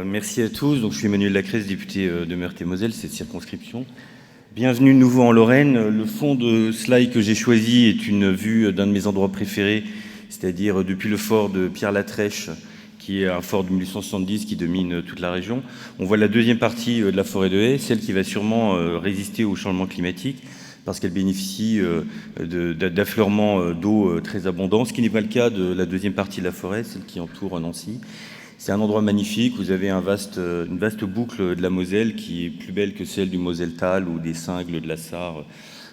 Merci à tous. Donc, je suis Emmanuel Lacresse, député de Meurthe-et-Moselle, cette circonscription. Bienvenue de nouveau en Lorraine. Le fond de slide que j'ai choisi est une vue d'un de mes endroits préférés, c'est-à-dire depuis le fort de Pierre-Latrèche, qui est un fort de 1870 qui domine toute la région. On voit la deuxième partie de la forêt de haies, celle qui va sûrement résister au changement climatique, parce qu'elle bénéficie d'affleurements d'eau très abondants, ce qui n'est pas le cas de la deuxième partie de la forêt, celle qui entoure Nancy. C'est un endroit magnifique, vous avez une vaste boucle de la Moselle qui est plus belle que celle du Moseltal ou des Cingles de la Sarre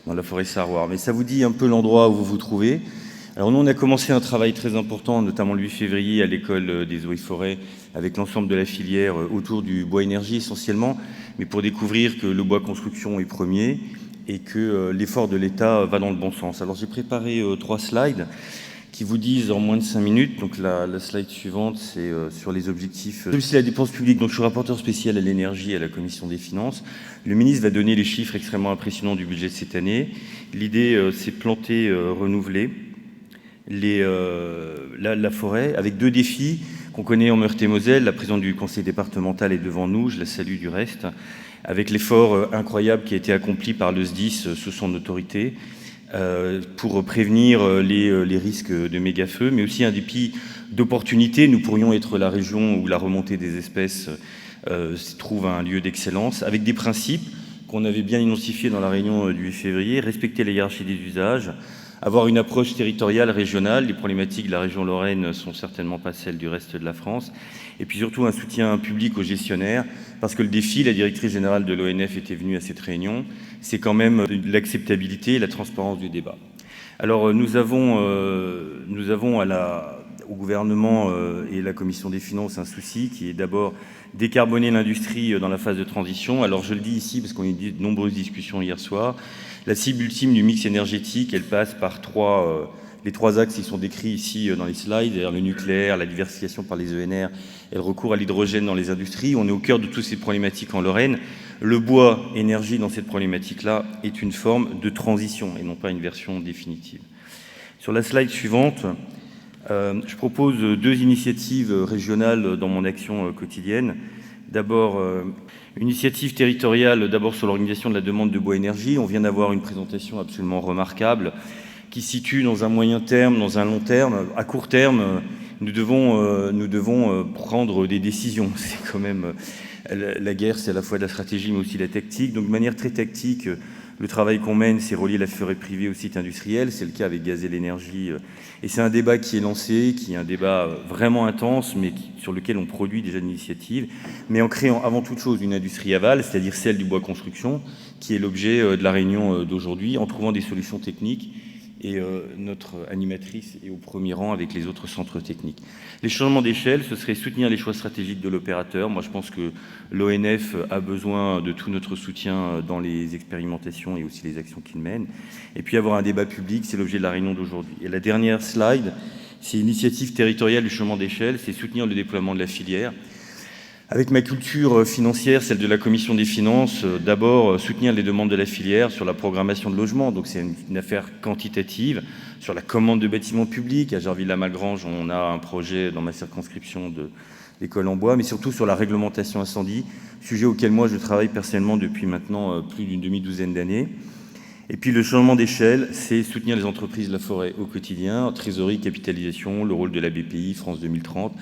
dans la forêt sarroise. Mais ça vous dit un peu l'endroit où vous vous trouvez. Alors nous, on a commencé un travail très important, notamment le 8 février à l'école des eaux et forêts, avec l'ensemble de la filière autour du bois énergie essentiellement, mais pour découvrir que le bois construction est premier et que l'effort de l'État va dans le bon sens. Alors j'ai préparé 3 slides qui vous disent en moins de 5 minutes. Donc la slide suivante, c'est sur les objectifs. C'est la dépense publique. Donc je suis rapporteur spécial à l'énergie à la Commission des Finances. Le ministre va donner les chiffres extrêmement impressionnants du budget de cette année. L'idée, c'est planter, renouveler la forêt, avec 2 défis qu'on connaît en Meurthe-et-Moselle. La présidente du conseil départemental est devant nous, je la salue du reste, avec l'effort incroyable qui a été accompli par le SDIS sous son autorité, pour prévenir les risques de méga-feux, mais aussi un dépit d'opportunités. Nous pourrions être la région où la remontée des espèces trouve un lieu d'excellence, avec des principes qu'on avait bien identifiés dans la réunion du 8 février, respecter la hiérarchie des usages, avoir une approche territoriale, régionale. Les problématiques de la région Lorraine ne sont certainement pas celles du reste de la France. Et puis surtout un soutien public aux gestionnaires, parce que le défi, la directrice générale de l'ONF était venue à cette réunion, c'est quand même l'acceptabilité et la transparence du débat. Alors nous avons au gouvernement et à la Commission des Finances un souci qui est d'abord décarboner l'industrie dans la phase de transition. Alors je le dis ici parce qu'on a eu de nombreuses discussions hier soir. La cible ultime du mix énergétique, elle passe par les 3 axes qui sont décrits ici dans les slides, c'est-à-dire le nucléaire, la diversification par les ENR et le recours à l'hydrogène dans les industries. On est au cœur de toutes ces problématiques en Lorraine. Le bois énergie dans cette problématique-là est une forme de transition et non pas une version définitive. Sur la slide suivante, je propose 2 initiatives régionales dans mon action quotidienne. D'abord, une initiative territoriale, d'abord sur l'organisation de la demande de bois énergie. On vient d'avoir une présentation absolument remarquable qui situe dans un moyen terme, dans un long terme. À court terme, nous devons prendre des décisions. C'est quand même la guerre, c'est à la fois de la stratégie mais aussi de la tactique. Donc de manière très tactique, le travail qu'on mène, c'est relier la forêt privée au site industriel. C'est le cas avec Gaz et l'énergie. Et c'est un débat qui est lancé, qui est un débat vraiment intense, mais sur lequel on produit déjà une initiative, mais en créant avant toute chose une industrie aval, c'est-à-dire celle du bois construction, qui est l'objet de la réunion d'aujourd'hui, en trouvant des solutions techniques. Et notre animatrice est au premier rang avec les autres centres techniques. Les changements d'échelle, ce serait soutenir les choix stratégiques de l'opérateur. Moi, je pense que l'ONF a besoin de tout notre soutien dans les expérimentations et aussi les actions qu'il mène. Et puis avoir un débat public, c'est l'objet de la réunion d'aujourd'hui. Et la dernière slide, c'est l'initiative territoriale du changement d'échelle, c'est soutenir le déploiement de la filière. Avec ma culture financière, celle de la Commission des Finances, d'abord soutenir les demandes de la filière sur la programmation de logement, donc c'est une affaire quantitative, sur la commande de bâtiments publics. À Jarville-la-Malgrange, on a un projet dans ma circonscription de l'école en bois, mais surtout sur la réglementation incendie, sujet auquel moi je travaille personnellement depuis maintenant plus d'une demi-douzaine d'années. Et puis le changement d'échelle, c'est soutenir les entreprises de la forêt au quotidien, trésorerie, capitalisation, le rôle de la BPI, France 2030.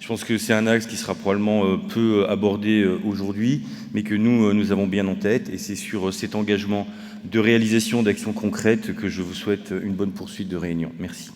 Je pense que c'est un axe qui sera probablement peu abordé aujourd'hui, mais que nous avons bien en tête. Et c'est sur cet engagement de réalisation d'actions concrètes que je vous souhaite une bonne poursuite de réunion. Merci.